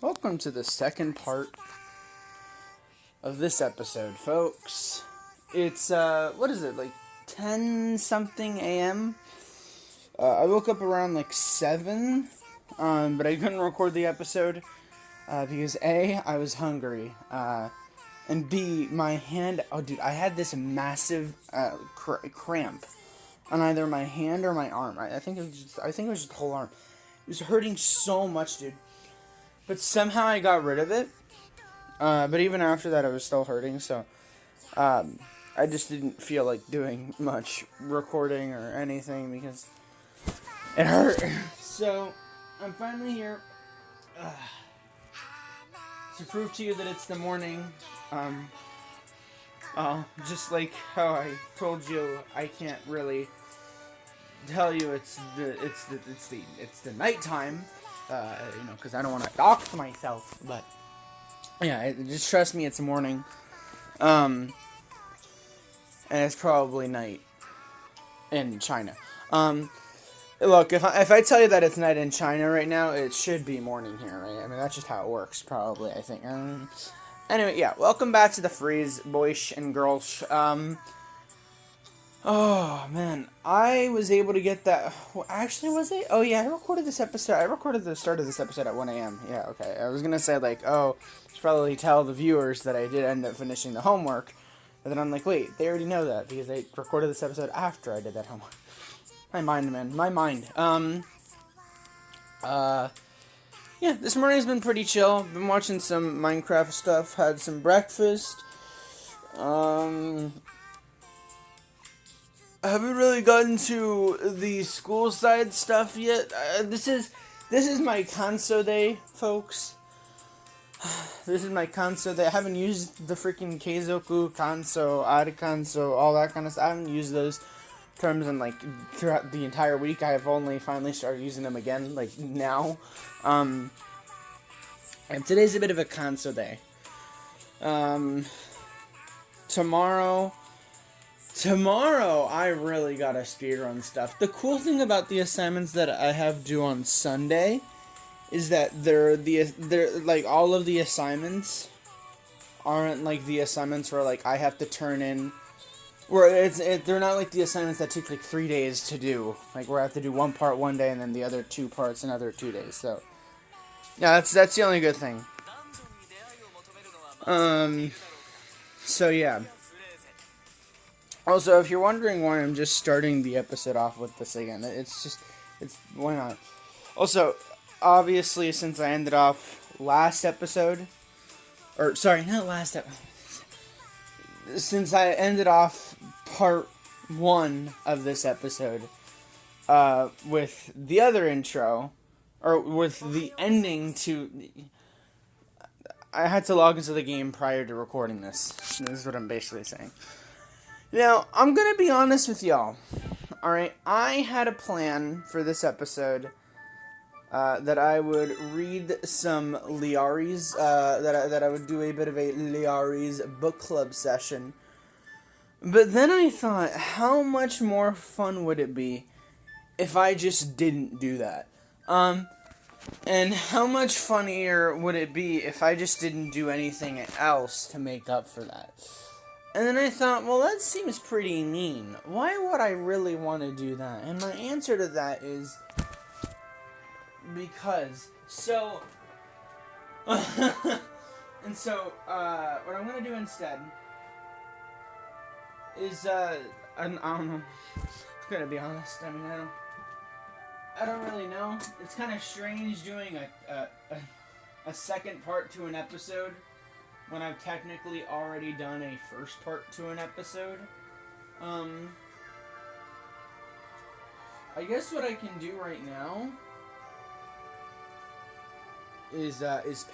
Welcome to the second part of this episode, folks. It's, what is it, like 10 something a.m.? I woke up around like 7, but I couldn't record the episode because A, I was hungry, and B, my hand, oh dude, I had this massive cramp on either my hand or my arm. I think it was just the whole arm. It was hurting so much, dude. But somehow I got rid of it. But even after that, it was still hurting. So I just didn't feel like doing much recording or anything because it hurt. So I'm finally here to prove to you that it's the morning. Just like how I told you, I can't really tell you it's the nighttime. Because I don't want to dox myself, but yeah, just trust me, it's morning, and it's probably night in China. Look, if I tell you that it's night in China right now, it should be morning here, right? I mean, that's just how it works, probably, I think. Anyway, yeah, welcome back to the Freeze, boys and girls. Oh, man, I was able to get that, well, actually, was it? Oh, yeah, I recorded the start of this episode at 1 a.m. Yeah, okay, I was gonna say, like, oh, should probably tell the viewers that I did end up finishing the homework, but then I'm like, wait, they already know that, because I recorded this episode after I did that homework. My mind, man, my mind. Yeah, this morning's been pretty chill. Been watching some Minecraft stuff, had some breakfast, I haven't really gotten to the school side stuff yet. This is my Kanso day, folks. This is my Kanso day. I haven't used the freaking Keizoku, Kanso, Arikanso, all that kind of stuff. I haven't used those terms in, like, throughout the entire week. I have only finally started using them again, like, now. And today's a bit of a Kanso day. Tomorrow, I really gotta speedrun stuff. The cool thing about the assignments that I have due on Sunday is that they're like, all of the assignments aren't like the assignments where, like, I have to turn in, where they're not like the assignments that take like 3 days to do, like where I have to do one part one day and then the other 2 parts another 2 days. So yeah, that's the only good thing. So yeah. Also, if you're wondering why I'm just starting the episode off with this again, why not? Also, obviously, since I ended off since I ended off part 1 of this episode, with the other intro, or with the ending to, I had to log into the game prior to recording this. This is what I'm basically saying. Now, I'm going to be honest with y'all, alright? I had a plan for this episode, that I would read some Liari's, that I would do a bit of a Liari's book club session. But then I thought, how much more fun would it be if I just didn't do that? And how much funnier would it be if I just didn't do anything else to make up for that? And then I thought, well, that seems pretty mean. Why would I really want to do that? And my answer to that is because. So, and so, what I'm going to do instead is, I don't know. I'm going to be honest. I mean, I don't really know. It's kind of strange doing a second part to an episode when I've technically already done a first part to an episode. I guess what I can do right now is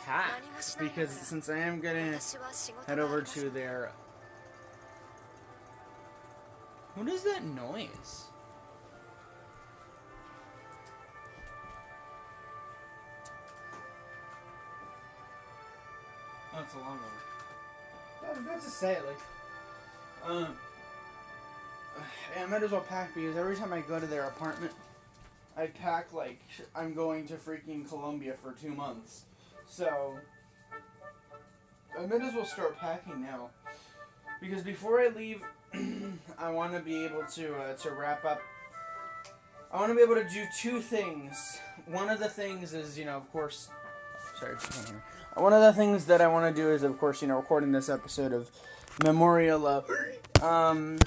pack, because since I am gonna head over to their... What is that noise? Oh, it's a long one. I was about to say, like, I might as well pack, because every time I go to their apartment, I pack like I'm going to freaking Colombia for 2 months. So, I might as well start packing now. Because before I leave, I want to be able to wrap up. I want to be able to do two things. One of the things is, of course... Sorry, if you can't hear me. One of the things that I want to do is, of course, recording this episode of Memoria Love. And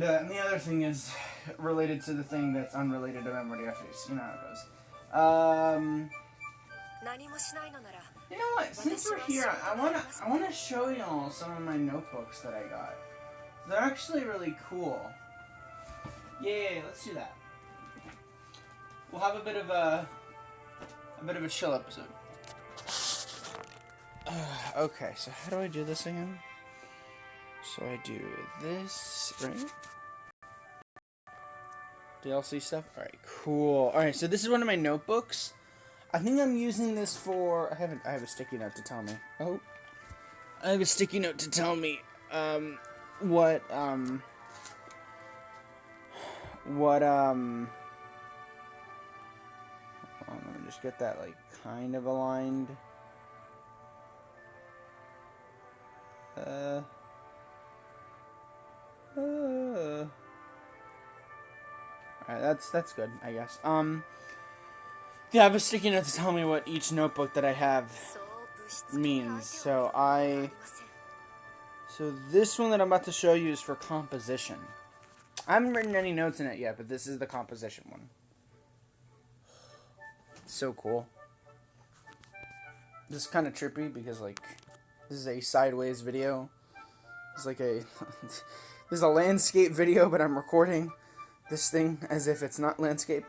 the other thing is related to the thing that's unrelated to Memoria Freese. You know how it goes. You know what? Since we're here, I wanna show y'all some of my notebooks that I got. They're actually really cool. Yay! Let's do that. We'll have a bit of a chill episode. Okay, so how do I do this again? So I do this, right? DLC stuff? Alright, cool. Alright, so this is one of my notebooks. I think I'm using this for... I have a sticky note to tell me. Oh. I have a sticky note to tell me, what, hold on, let me just get that, like, kind of aligned. Alright, that's good, I guess. Yeah, I have a sticky note to tell me what each notebook that I have means. So this one that I'm about to show you is for composition. I haven't written any notes in it yet, but this is the composition one. It's so cool. This is kind of trippy because, like, this is a sideways video. It's like this is a landscape video, but I'm recording this thing as if it's not landscape.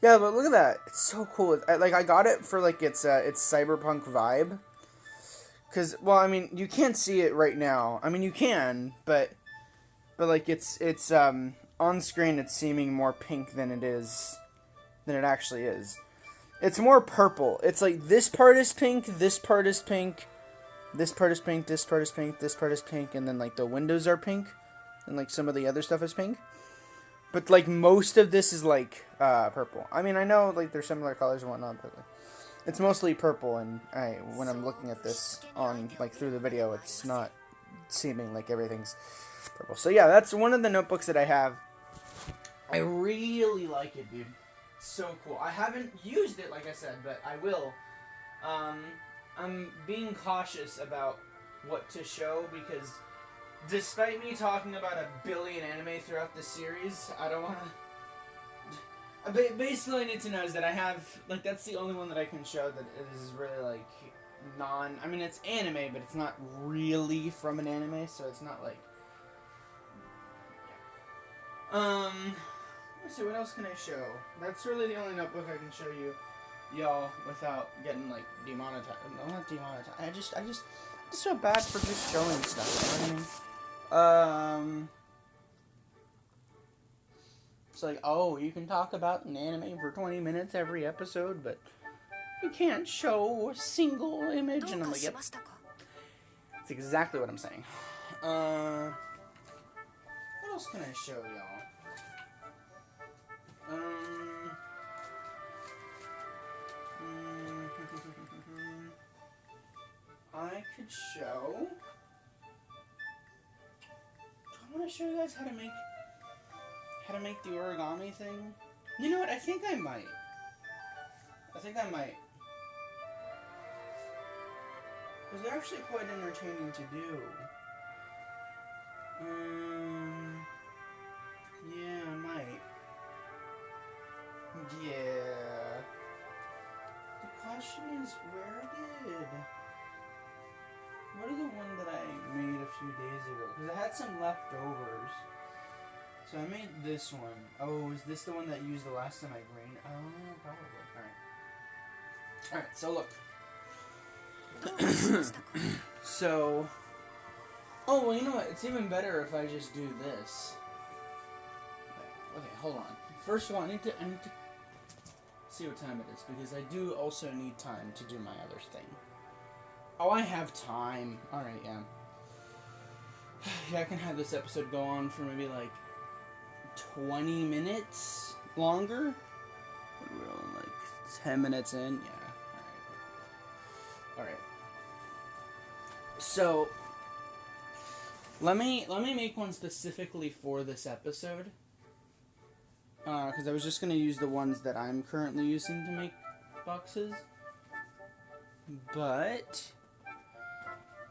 Yeah, but look at that. It's so cool. I got it for, like, its cyberpunk vibe. Because, well, I mean, you can't see it right now. I mean, you can, but like, it's on screen, it's seeming more pink than it actually is. It's more purple. It's like, this part is pink, this part is pink, this part is pink, this part is pink, this part is pink, and then, like, the windows are pink, and, like, some of the other stuff is pink. But, like, most of this is, like, purple. I mean, I know, like, there's similar colors and whatnot, but, like, it's mostly purple, and when I'm looking at this on, like, through the video, it's not seeming like everything's purple. So, yeah, that's one of the notebooks that I have. I really like it, dude. It's so cool. I haven't used it, like I said, but I will. I'm being cautious about what to show, because... despite me talking about 1 billion anime throughout this series, I don't want to... Basically, I need to know is that I have... like, that's the only one that I can show that is really, like, I mean, it's anime, but it's not really from an anime, so it's not, like... Let's see, what else can I show? That's really the only notebook I can show you, y'all, without getting, like, demonetized. No, not demonetized. I just feel bad for just showing stuff, you know what I mean? It's like, oh, you can talk about an anime for 20 minutes every episode, but you can't show a single image. And I'm like, yep. That's exactly what I'm saying. What else can I show y'all? I could show... I want to show you guys how to make the origami thing. You know what? I think I might. Because they're actually quite entertaining to do. Yeah, I might. Yeah. The question is, where did... what is the one that I made a few days ago? Because I had some leftovers. So I made this one. Oh, is this the one that you used the last time I grained? Oh, probably. Alright. Alright, so look. So... oh, well, you know what? It's even better if I just do this. Okay, hold on. First of all, I need to see what time it is, because I do also need time to do my other thing. Oh, I have time. Alright, yeah. Yeah, I can have this episode go on for maybe like 20 minutes longer. We're only like 10 minutes in, yeah. So, let me make one specifically for this episode. Because I was just going to use the ones that I'm currently using to make boxes. But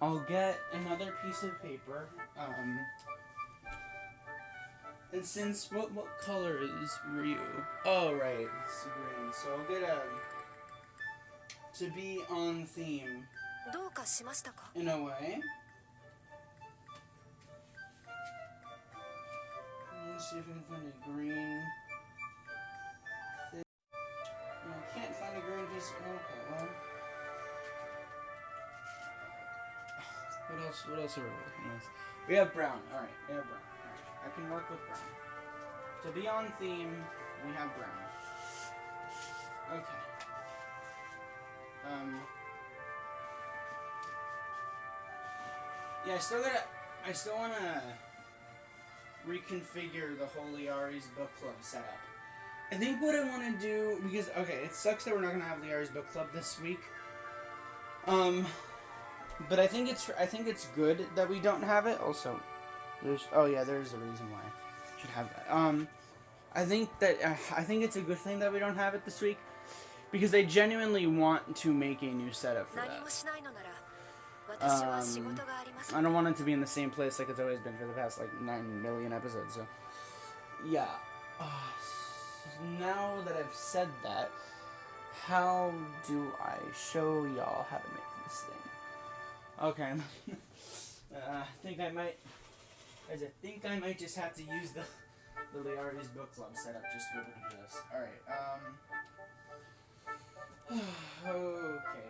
I'll get another piece of paper. And since what color is Ryu? Oh right, it's green. So I'll get to be on theme in a way. Let's see if I can find a green. I can't find a green piece. Okay, well. What else are we working with? We have brown. Alright, we have brown. Alright, I can work with brown. To be on theme, we have brown. Okay. Yeah, I still wanna reconfigure the Holy Ari's book club setup. I think what I want to do, because, okay, it sucks that we're not going to have the Ari's book club this week. But I think it's good that we don't have it. Also, there's a reason why I should have that. I think it's a good thing that we don't have it this week, because I genuinely want to make a new setup for that. I don't want it to be in the same place like it's always been for the past, 9 million episodes, so, yeah. Now that I've said that, how do I show y'all how to make this thing? Okay. I think I might just have to use the Liardi's book club setup just to be able to do this. Alright, Okay.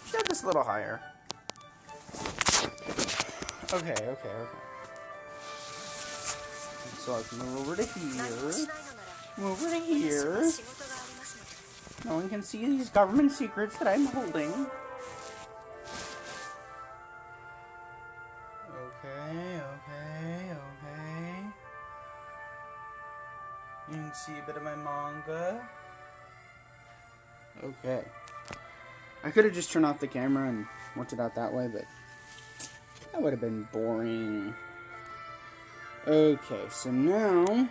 Should have this a little higher. Okay. So let's move over to here. No one can see these government secrets that I'm holding. Okay. You can see a bit of my manga. Okay. I could have just turned off the camera and worked it out that way, but that would have been boring. Okay, so now,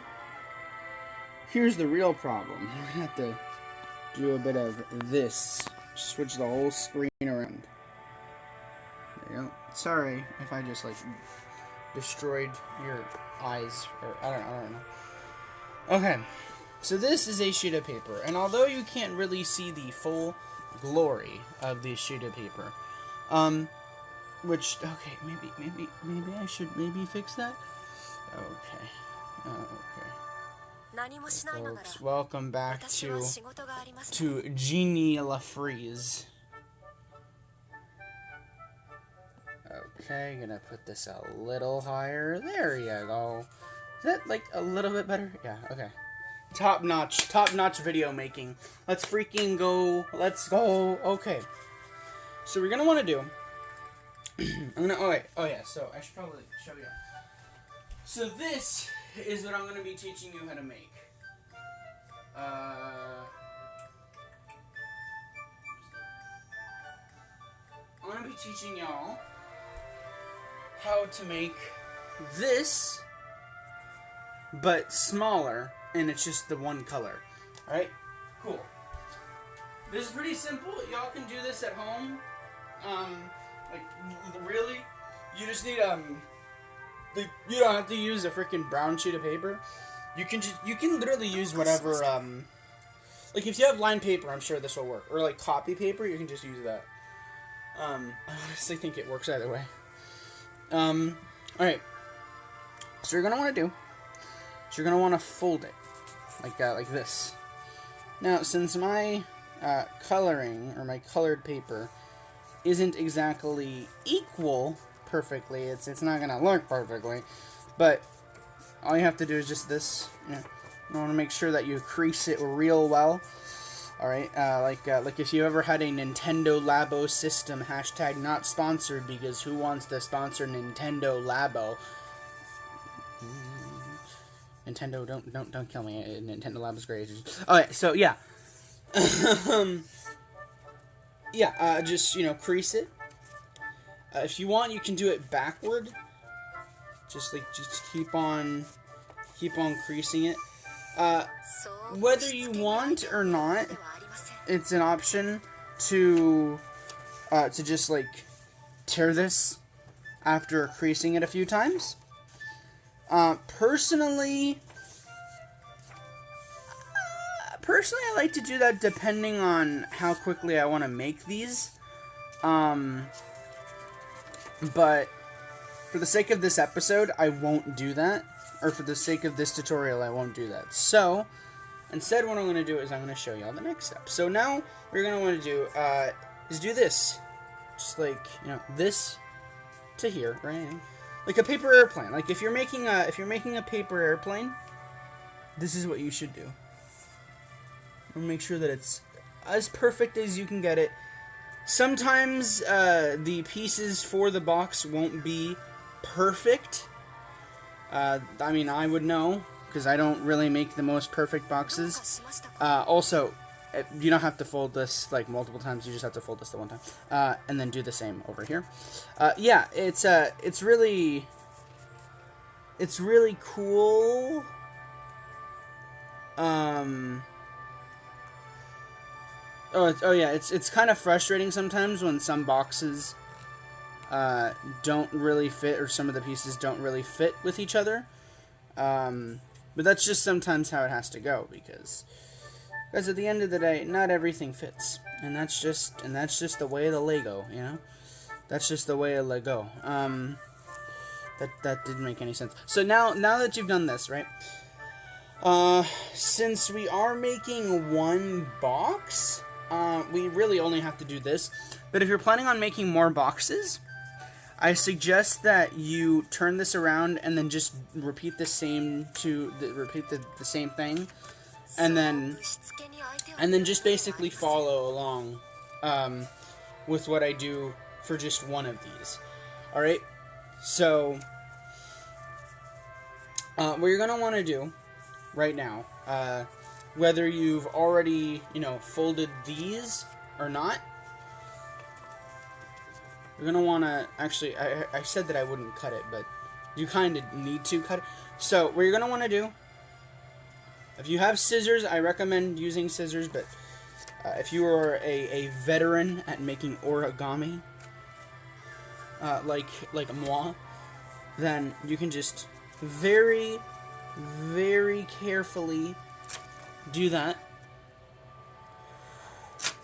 here's the real problem. We're gonna have to do a bit of this. Switch the whole screen around. There you go. Sorry if I just, destroyed your eyes, or I don't know. Okay, so this is a sheet of paper, and although you can't really see the full glory of the sheet of paper, which, okay, maybe I should fix that? Okay. Folks, welcome back to Genie LaFreeze. Okay, gonna put this a little higher. There you go. Is that, a little bit better? Yeah, okay. Top notch video making. Let's freaking go. Let's go. Okay. So we're gonna want to do. So I should probably show you. So this is what I'm gonna be teaching you how to make. I'm gonna be teaching y'all how to make this, but smaller, and it's just the one color. Alright? Cool. This is pretty simple. Y'all can do this at home. Really, you just need, you don't have to use a freaking brown sheet of paper. You can literally use whatever, if you have lined paper, I'm sure this will work. Or, copy paper, you can just use that. I honestly think it works either way. Alright. So you're gonna want to do, you're gonna want to fold it. Like this. Now, since my, coloring, or my colored paper, isn't exactly equal perfectly, it's not gonna look perfectly, but all you have to do is just this, You want to make sure that you crease it real well. All right, like if you ever had a Nintendo Labo system, hashtag not sponsored, because who wants to sponsor Nintendo Labo? Nintendo, don't kill me. Nintendo Labo's great. Okay, so yeah, yeah, just crease it. If you want, you can do it backward. Just keep on creasing it. Whether you want or not, it's an option to just tear this after creasing it a few times. Personally, I like to do that depending on how quickly I want to make these. But for the sake of this episode, I won't do that. Or for the sake of this tutorial, I won't do that. So, instead what I'm going to do is I'm going to show you all the next step. So now, what you're going to want to do is do this. Just this to here, right? Like a paper airplane. Like if you're making a paper airplane, this is what you should do. Make sure that it's as perfect as you can get it. Sometimes the pieces for the box won't be perfect. I mean, I would know, because I don't really make the most perfect boxes. Also, you don't have to fold this multiple times. You just have to fold this the one time, and then do the same over here. Yeah, it's really cool. It's kind of frustrating sometimes when some boxes don't really fit, or some of the pieces don't really fit with each other. But that's just sometimes how it has to go, because at the end of the day, not everything fits, and that's just the way of the Lego, That's just the way of Lego. That didn't make any sense. So now that you've done this, right? Since we are making one box, we really only have to do this. But if you're planning on making more boxes, I suggest that you turn this around and then just repeat the same the same thing, and then just basically follow along with what I do for just one of these. All right. So what you're gonna want to do right now, whether you've already folded these or not, you're gonna want to actually. I said that I wouldn't cut it, but you kind of need to cut it. So what you're gonna want to do, if you have scissors, I recommend using scissors. But if you are a veteran at making origami, like moi, then you can just very, very carefully do that.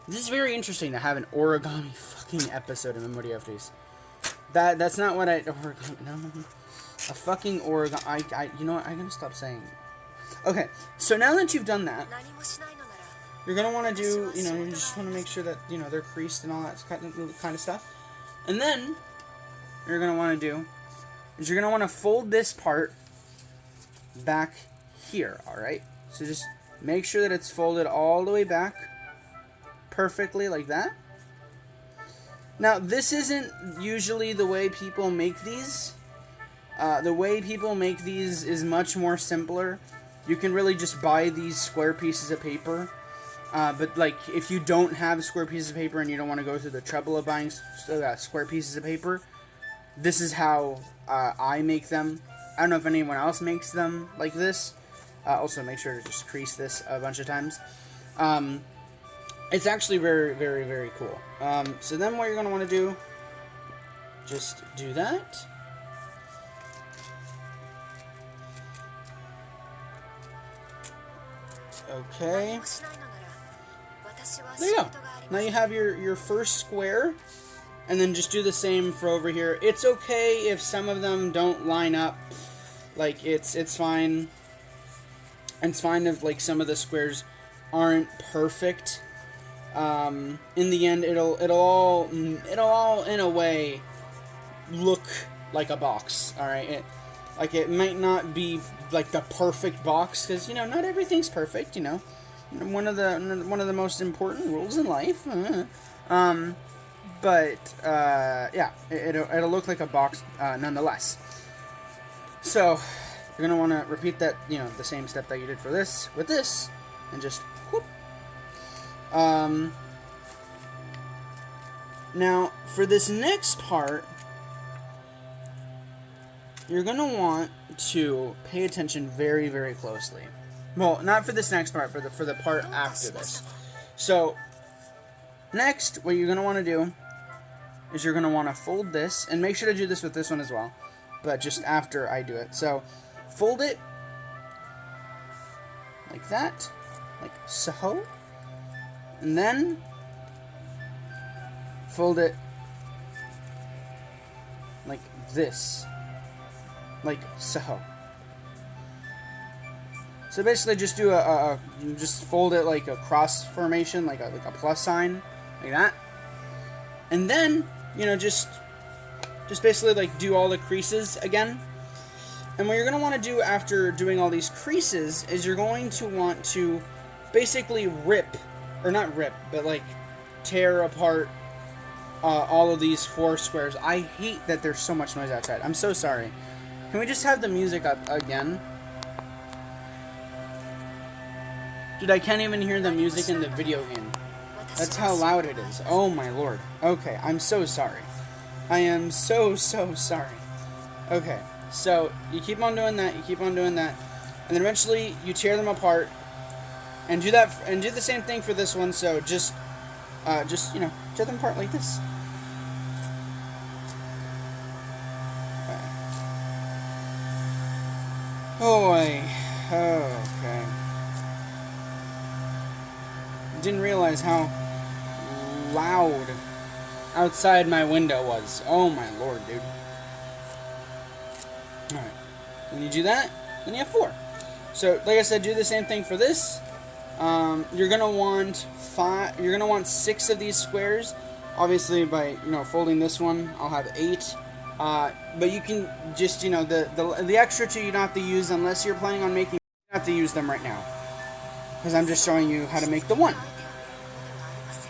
This is very interesting to have an origami fucking episode in Memoria Freese. That's not what origami. No. A fucking origami. You know what? I'm gonna stop saying. Okay, so now that you've done that, you're gonna want to do. You just want to make sure that they're creased and all that kind of stuff. And then you're gonna want to do is you're gonna want to fold this part back here. All right. So just make sure that it's folded all the way back perfectly like that. Now, this isn't usually the way people make these. The way people make these is much more simpler. You can really just buy these square pieces of paper. But if you don't have square pieces of paper and you don't want to go through the trouble of buying square pieces of paper, this is how I make them. I don't know if anyone else makes them like this. Also, make sure to just crease this a bunch of times. It's actually very, very, very cool. So then what you're going to want to do, just do that. Okay. There you go. Now you have your first square, and then just do the same for over here. It's okay if some of them don't line up. It's fine. It's fine if some of the squares aren't perfect. In the end, it'll all in a way look like a box. All right. Like, it might not be like the perfect box, because, you know, not everything's perfect, you know. One of the most important rules in life. Yeah, it'll look like a box nonetheless. So you're gonna want to repeat that, you know, the same step that you did for this with this, and just whoop. Now for this next part, you're gonna want to pay attention very, very closely. Well, not for this next part, for the part after this. So next, what you're gonna want to do is you're gonna want to fold this, and make sure to do this with this one as well, but just after I do it. So fold it like that, like so, and then fold it like this, like so. So basically, just do just fold it like a cross formation, like a plus sign, like that, and then, you know, just basically like do all the creases again. And what you're going to want to do after doing all these creases is you're going to want to basically rip, or not rip, but like tear apart all of these 4 squares. I hate that there's so much noise outside. I'm so sorry. Can we just have the music up again? Dude, I can't even hear the music in the video game. That's how loud it is. Oh my lord. Okay, I'm so sorry. I am so sorry. Okay, so you keep on doing that, you keep on doing that, and then eventually you tear them apart, and do that, and do the same thing for this one. So just you know, tear them apart like this. Okay. Oh boy. Okay. Didn't realize how loud outside my window was. Oh my lord, dude. Alright. When you do that, then you have 4. So, like I said, do the same thing for this. You're gonna want 6 of these squares. Obviously, by, you know, folding this one, I'll have 8. But you can just, you know, the extra 2 you don't have to use unless you're planning on making. You don't have to use them right now, because I'm just showing you how to make the 1.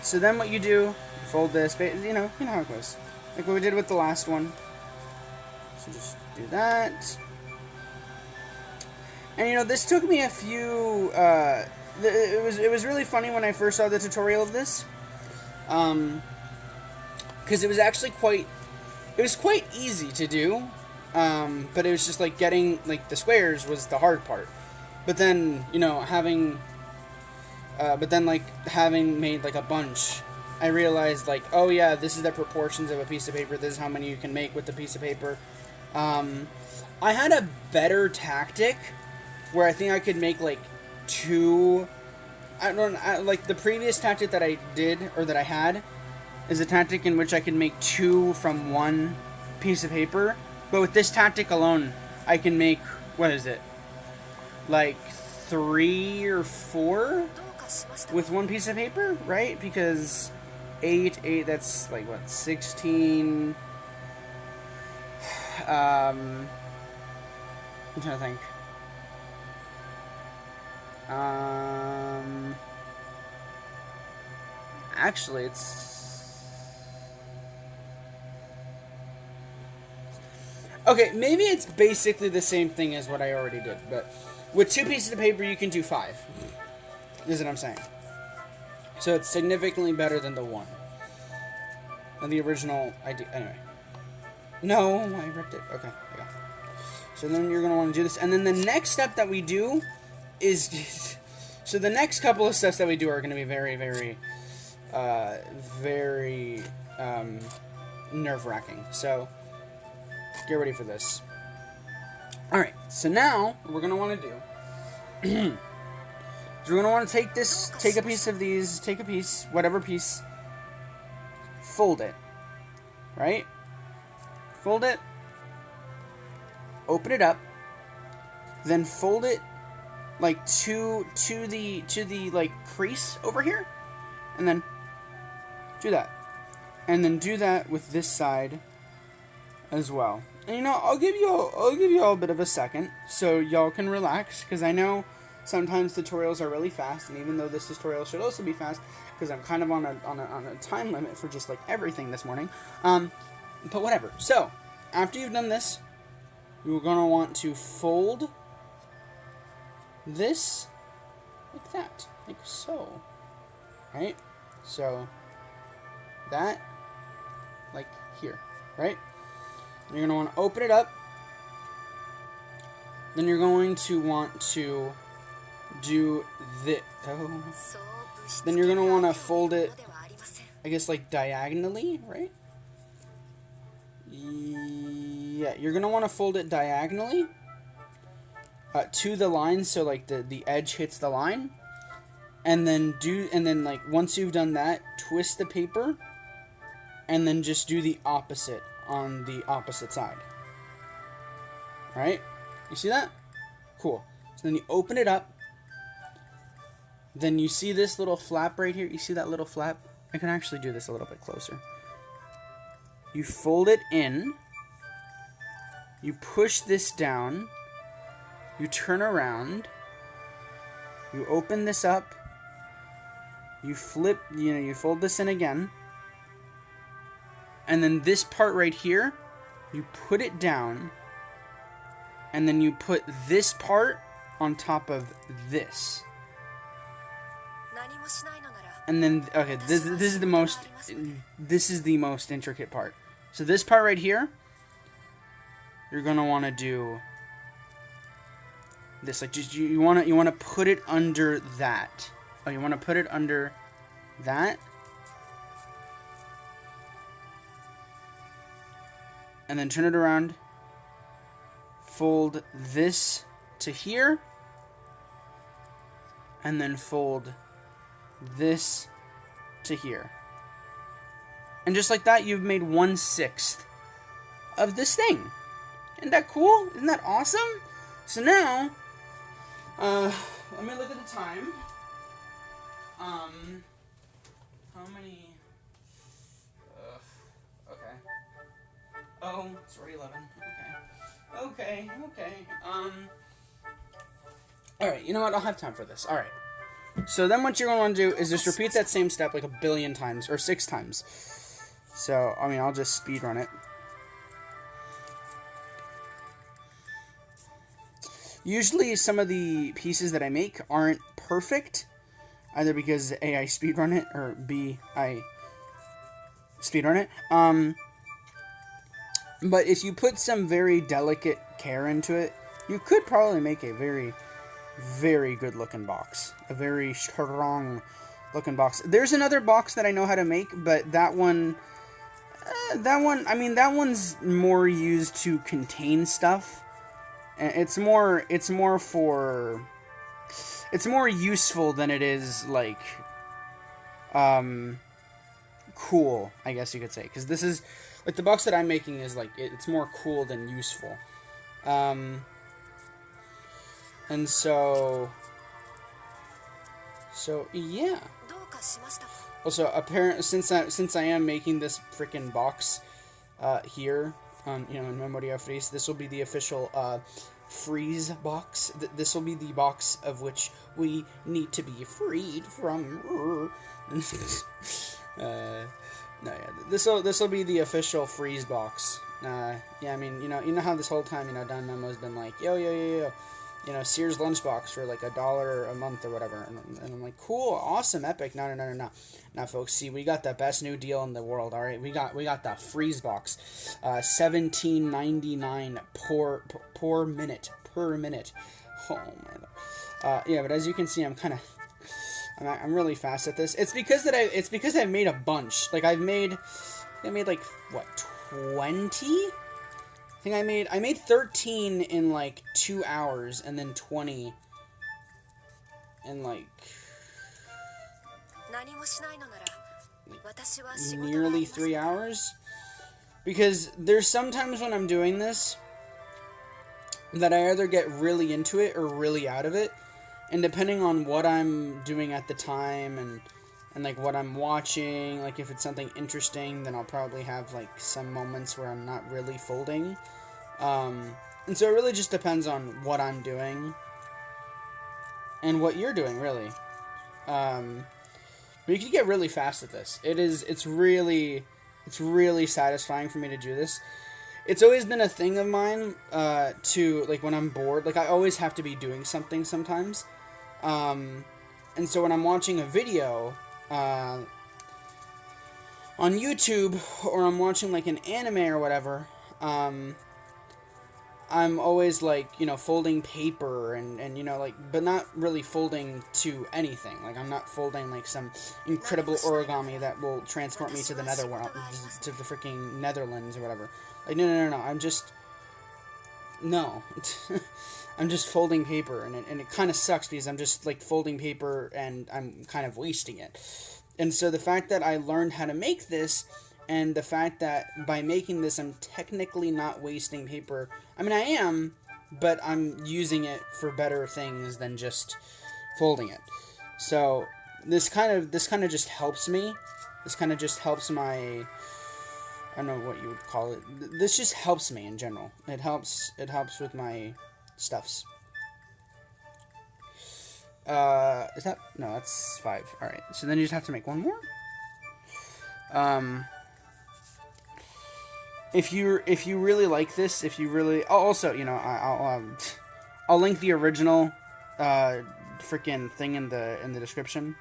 So then what you do, you fold this, you know how it goes. Like what we did with the last one. So just do that. And you know, this took me a few, it was really funny when I first saw the tutorial of this. Because it was actually quite easy to do. But it was just like getting, like, the squares was the hard part. But then, you know, having made like a bunch, I realized, like, oh yeah, this is the proportions of a piece of paper, this is how many you can make with the piece of paper. I had a better tactic where I think I could make like 2, like the previous tactic that I did, or that I had, is a tactic in which I could make 2 from 1 piece of paper, but with this tactic alone, I can make, what is it, like 3 or 4 with 1 piece of paper, right? Because 8, that's like what, 16. I'm trying to think. Actually, it's okay. Maybe it's basically the same thing as what I already did, but with 2 pieces of paper, you can do 5. Is what I'm saying. So it's significantly better than the 1. And the original idea. Anyway. No, I ripped it. Okay. So then you're going to want to do this. And then the next step that we do is... So the next couple of steps that we do are going to be very, very, very nerve-wracking. So get ready for this. Alright. So now what we're going to want to do... So we're going to want to take a piece of these, whatever piece, fold it, right? Fold it, open it up, then fold it like to the like crease over here, and then do that. And then do that with this side as well. And you know, I'll give you all a bit of a second so y'all can relax, because I know sometimes tutorials are really fast, and even though this tutorial should also be fast, because I'm kind of on a time limit for just like everything this morning. But whatever. So after you've done this, you're gonna want to fold this like that, like so. Right? So that, like here, right? And you're going to want to open it up. Then you're going to want to do this. Oh. Then you're going to want to fold it, I guess, like diagonally, right? Yeah, you're going to want to fold it diagonally to the line, so like the edge hits the line. And then like once you've done that, twist the paper and then just do the opposite on the opposite side. Alright? You see that? Cool. So then you open it up. Then you see this little flap right here. You see that little flap? I can actually do this a little bit closer. You fold it in. You push this down. You turn around. You open this up. You flip, you fold this in again. And then this part right here, you put it down. And then you put this part on top of this. And then, okay, this is the most intricate part. So this part right here, you're gonna want to do this, like just you want to put it under that. Oh, you want to put it under that. And then turn it around. Fold this to here. And then fold this to here. And just like that, you've made 1/6 of this thing. Isn't that cool? Isn't that awesome? So now, let me look at the time. How many? Okay. Oh, it's already 11. Okay. Alright, you know what? I'll have time for this. Alright. So then what you're going to want to do is just repeat that same step like 1,000,000,000 times, or 6 times. So, I mean, I'll just speed run it. Usually some of the pieces that I make aren't perfect, either because A, I speedrun it, or B, I speedrun it. But if you put some very delicate care into it, you could probably make a very, very good looking box. A very strong looking box. There's another box that I know how to make, but that one, I mean, that one's more used to contain stuff. It's more useful than it is, like, cool, I guess you could say. Because this is, like, the box that I'm making is, like, it's more cool than useful. And so, yeah. Also, apparently, since I am making this freaking box, here, on, in Memoria Freese, this will be the official, freeze box. This will be the box of which we need to be freed from. No, yeah, this will be the official freeze box. Yeah, I mean, you know how this whole time, Don Memo's been like, yo, Sears lunchbox for like $1 a month or whatever, and I'm like, cool, awesome, epic. No. Now, folks, see, we got the best new deal in the world. All right, we got the freeze box, $17.99 per minute. Oh man. Yeah, but as you can see, I'm really fast at this. It's because I've made a bunch. Like I made like what, 20? I think I made 13 in like 2 hours, and then 20 in like nearly 3 hours. Because there's sometimes when I'm doing this that I either get really into it or really out of it, and depending on what I'm doing at the time and and like what I'm watching. Like if it's something interesting, then I'll probably have like some moments where I'm not really folding. And so it really just depends on what I'm doing and what you're doing, really. But you can get really fast at this. It's really satisfying for me to do this. It's always been a thing of mine to, like, when I'm bored, like, I always have to be doing something sometimes. And so when I'm watching a video on YouTube, or I'm watching, like, an anime or whatever, I'm always, like, you know, folding paper and, you know, like, but not really folding to anything. Like, I'm not folding, like, some incredible origami that will transport me to the netherworld, to the freaking Netherlands or whatever. Like, no. I'm just folding paper, and it kind of sucks because I'm just, like, folding paper and I'm kind of wasting it. And so the fact that I learned how to make this, and the fact that by making this I'm technically not wasting paper. I mean, I am, but I'm using it for better things than just folding it. So this kind of just helps me. This kind of just helps my, I don't know what you would call it. This just helps me in general. It helps with my stuffs. Is that, no, that's 5. All right. So then you just have to make one more. If you really like this, if you really, also, you know, I'll link the original freaking thing in the description,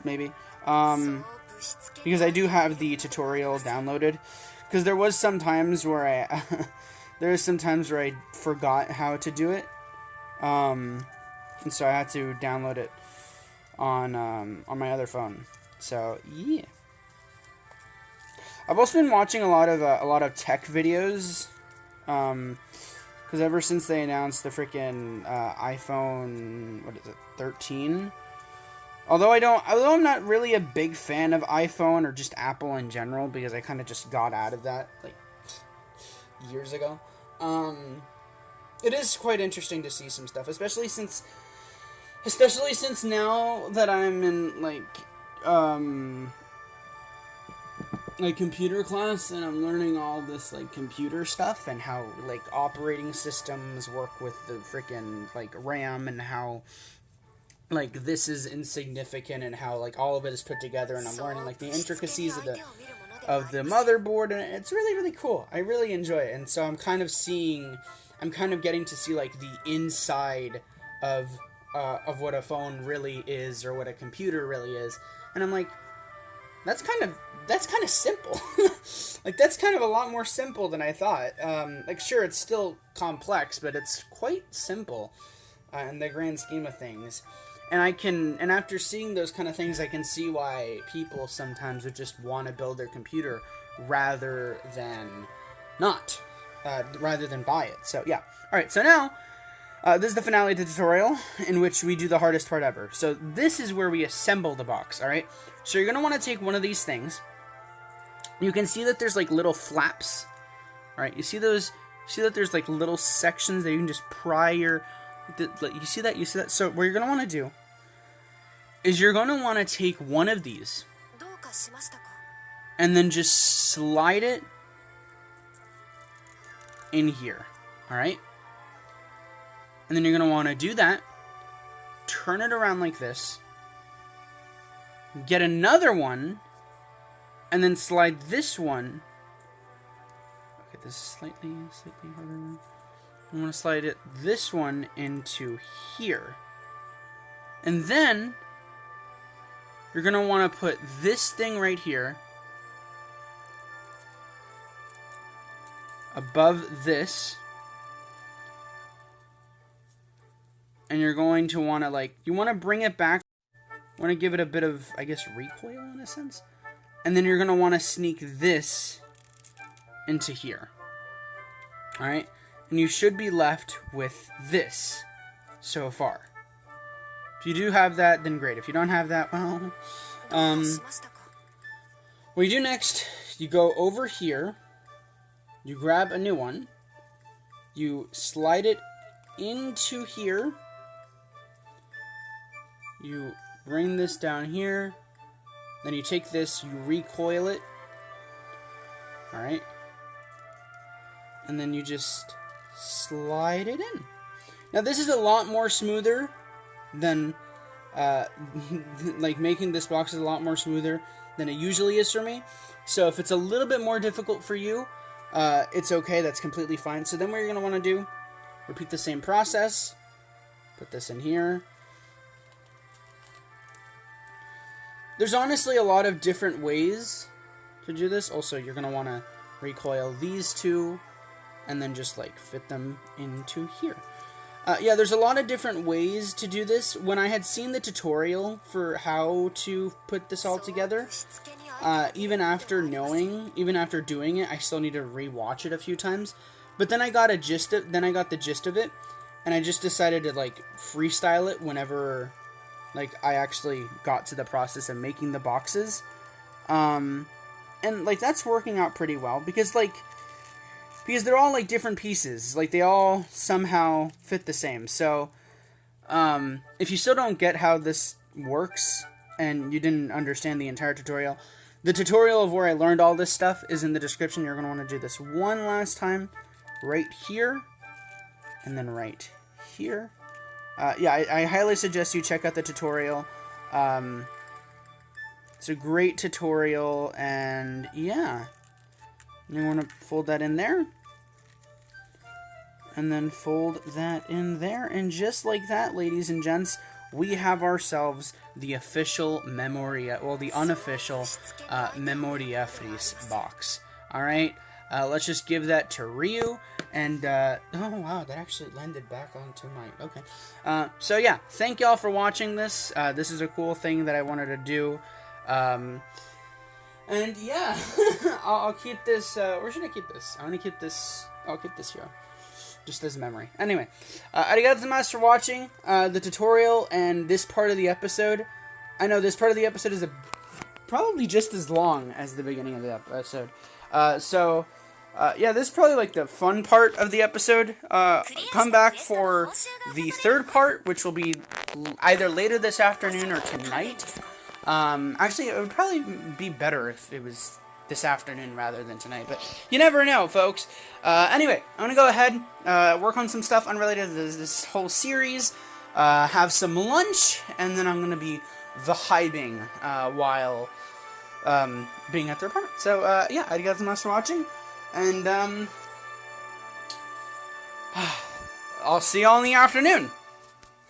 maybe, because I do have the tutorial downloaded, because there was some times where I forgot how to do it, and so I had to download it on my other phone. So yeah. I've also been watching a lot of tech videos, because ever since they announced the freaking iPhone, what is it, 13? Although I'm not really a big fan of iPhone or just Apple in general, because I kind of just got out of that like years ago. It is quite interesting to see some stuff, especially since now that I'm in like computer class, and I'm learning all this like computer stuff and how like operating systems work with the freaking like RAM, and how like this is insignificant, and how like all of it is put together, and I'm learning like the intricacies of the motherboard, and it's really cool. I really enjoy it, and so I'm kind of getting to see like the inside of what a phone really is, or what a computer really is, and I'm like, that's kind of simple. Like, that's kind of a lot more simple than I thought. Like, sure, it's still complex, but it's quite simple in the grand scheme of things. And after seeing those kind of things, I can see why people sometimes would just want to build their computer rather than buy it. So, yeah. Alright, so now, this is the finale of the tutorial, in which we do the hardest part ever. So this is where we assemble the box, alright? So you're going to want to take one of these things. You can see that there's like little flaps. Alright, you see those? See that there's like little sections that you can just pry your... You see that? You see that? So what you're going to want to do is you're going to want to take one of these and then just slide it in here. Alright? And then you're going to want to do that, turn it around like this, get another one, and then slide this one. Okay, this is slightly harder. I want to slide this one into here. And then you're going to want to put this thing right here above this. And you're going to want to, like, you want to bring it back. Want to give it a bit of, I guess, recoil in a sense. And then you're going to want to sneak this into here. Alright? And you should be left with this so far. If you do have that, then great. If you don't have that, well... what you do next, you go over here. You grab a new one. You slide it into here. You bring this down here, Then you take this, you recoil it. Alright. And then you just slide it in. Now this is a lot more smoother than, like making this box is a lot more smoother than it usually is for me. So if it's a little bit more difficult for you, it's okay, that's completely fine. So then what you're going to want to do, repeat the same process, put this in here. There's honestly a lot of different ways to do this. Also, you're going to want to recoil these two and then just like fit them into here. Yeah, there's a lot of different ways to do this. When I had seen the tutorial for how to put this all together, even after doing it, I still need to re-watch it a few times. But then I got the gist of it, and I just decided to like freestyle it whenever like I actually got to the process of making the boxes. And like that's working out pretty well because they're all like different pieces, like they all somehow fit the same. So if you still don't get how this works and you didn't understand the entire tutorial, the tutorial of where I learned all this stuff is in the description. You're going to want to do this one last time right here and then right here. Yeah, I highly suggest you check out the tutorial. It's a great tutorial, and yeah, you want to fold that in there, and then fold that in there, and just like that, ladies and gents, we have ourselves the official the unofficial Memoria Freese box. Alright, let's just give that to Ryu, and, oh wow, that actually landed back onto my, okay. So yeah, thank y'all for watching this. This is a cool thing that I wanted to do. And yeah, I'll keep this, where should I keep this? I'll keep this here, just as memory. Anyway, arigatou for watching, the tutorial and this part of the episode. I know this part of the episode is probably just as long as the beginning of the episode. Yeah, this is probably like the fun part of the episode. Come back for the third part, which will be either later this afternoon or tonight. Actually, it would probably be better if it was this afternoon rather than tonight, but you never know, folks. Anyway, I'm gonna go ahead, work on some stuff unrelated to this whole series, have some lunch, and then I'm gonna be vibing, while, being at their apartment. So, yeah, arigatou for watching, and, I'll see y'all in the afternoon.